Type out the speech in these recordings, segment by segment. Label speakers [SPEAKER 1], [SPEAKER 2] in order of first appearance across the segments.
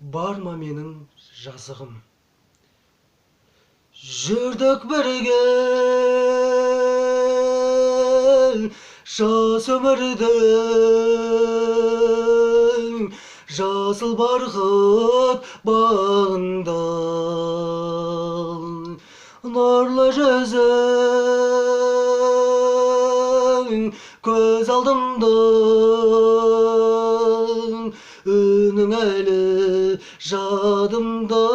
[SPEAKER 1] Бар ма менің жазығым? Жүрдік бірге жас өмірдің жасыл барқыт бағында, нұрлы жүзің көз алдымда, үнің әлі жадымда.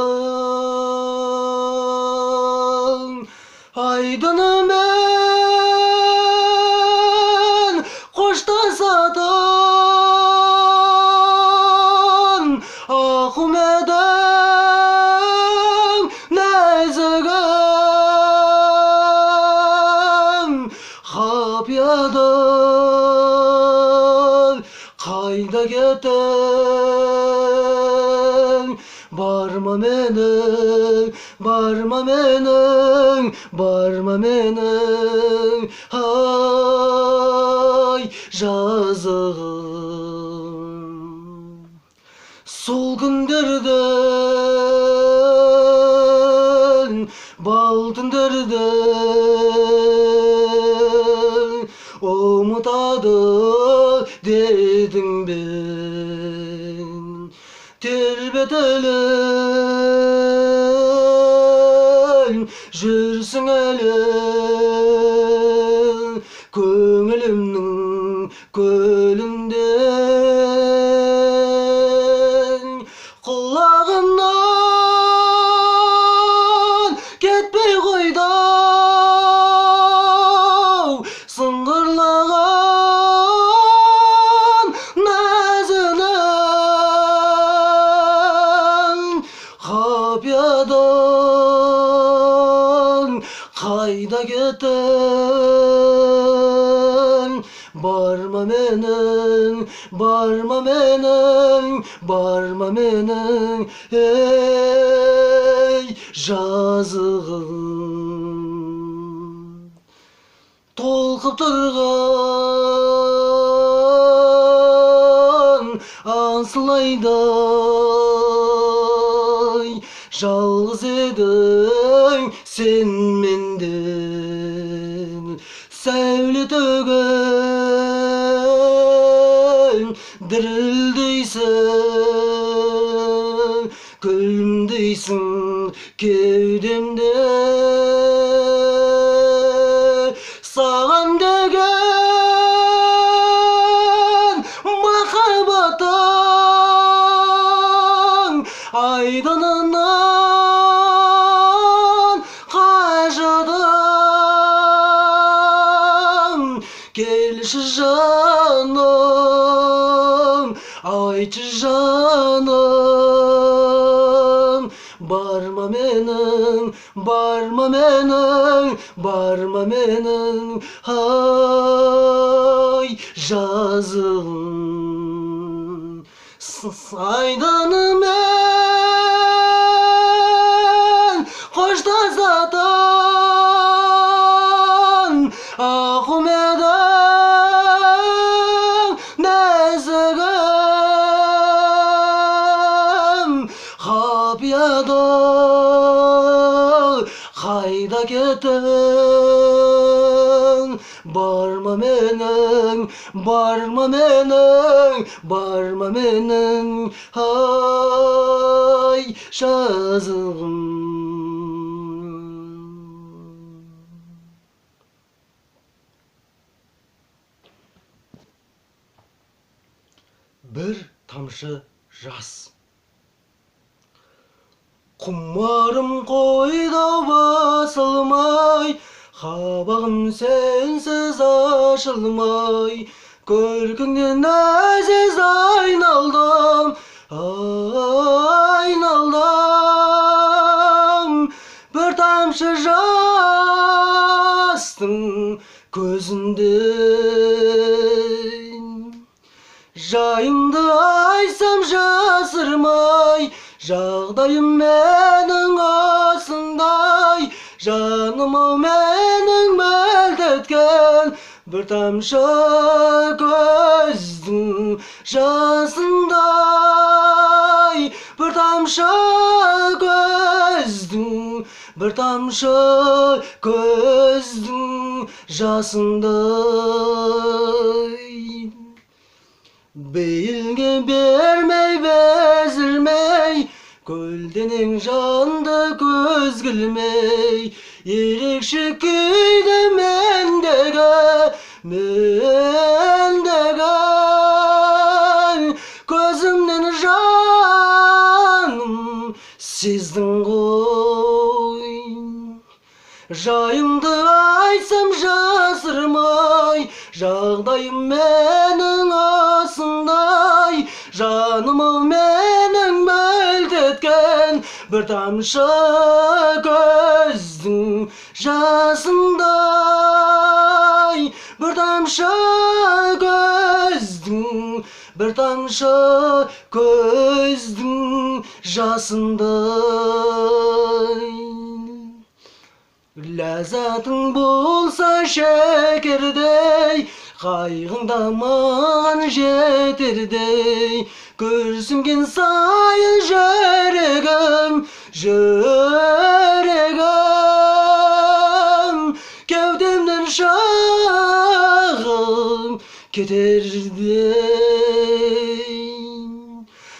[SPEAKER 1] Айдынымен қоштасатын аққу едің нәзігім, қапияда қайда кеттің? Барма менің, барма менің, барма менің, ай жазығым. Сол күндердің, бал түндердің ұмытады дедің бен. Тербетілін жүрсің әлі көңілімнің көлінде. Құлағымнан кетпей қойды-ау сыңғырлаған нәзінің, қапиядан қайда кеттің? Барма менің, барма менің, барма менің, ей жазығым. Толқып тұрған асылайдай жалғыз едің сен менден. Сәуле төгін дірілдейсің, күлімдейсің кеудемде. Саған деген махаббатың айдынынан қажыдым. Келші жаным, айтшы жаным, барма менің, барма менің, барма менің, ай жазығым. Айдынымен қоштасатын аққу едің нәзігім, қапияда қайда кеттің? Барма менің, барма менің, барма менің, ай жазығым. Бір тамшы жас. Құмарым қойда басылмай, қабағым сенсіз ашылмай, көркіңнен әзіз айналдым, айналдым. Бір тамшы жастың көзінде, жайымды айтсам жасырмай, жағдайым менің осындай. Жаным-ау менің мөлт еткен бір тамшы көздің жасындай, бір тамшы көздің, бір тамшы көздің жасындай. Бейілге бермей безілмей, көлденең жанды көз кілмей, ерекше күйді мендегі көзімнен жаным сездің ғой. Жайымды айтсам жасырмай, жағдайым менің осындай. Жаным-ау менің мөлт еткен бір тамшы көздің жасындай. Бір тамшы көздің, бір тамшы көздің жасындай. Ләззатың болса шекердей, қайғыңда маған жетердей. Күрсінген сайын жүрегім кеудемнен шығып кетердей.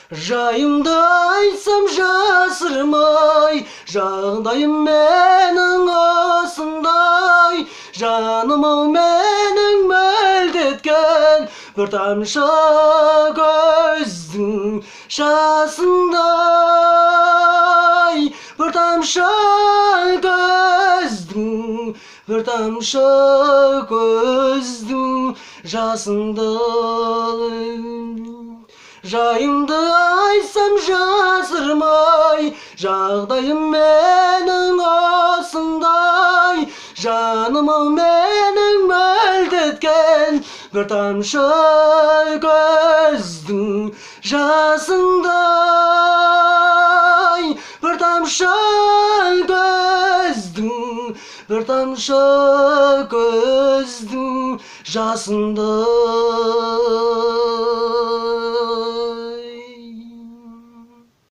[SPEAKER 1] Жайымды айтсам жасырмай, жағдайым менің осындай. Жаным-ау менің мөлт еткен бір тамшы көздің жасындай. Бір тамшы көздің, бір тамшы көздің жасындай. Жайымды айтсам жасырмай, жағдайым менің осындай. Жаным-ау менің мөлт еткен бір тамшы көздің жасындай. Бір тамшы көздің, бір тамшы көздің жасындай.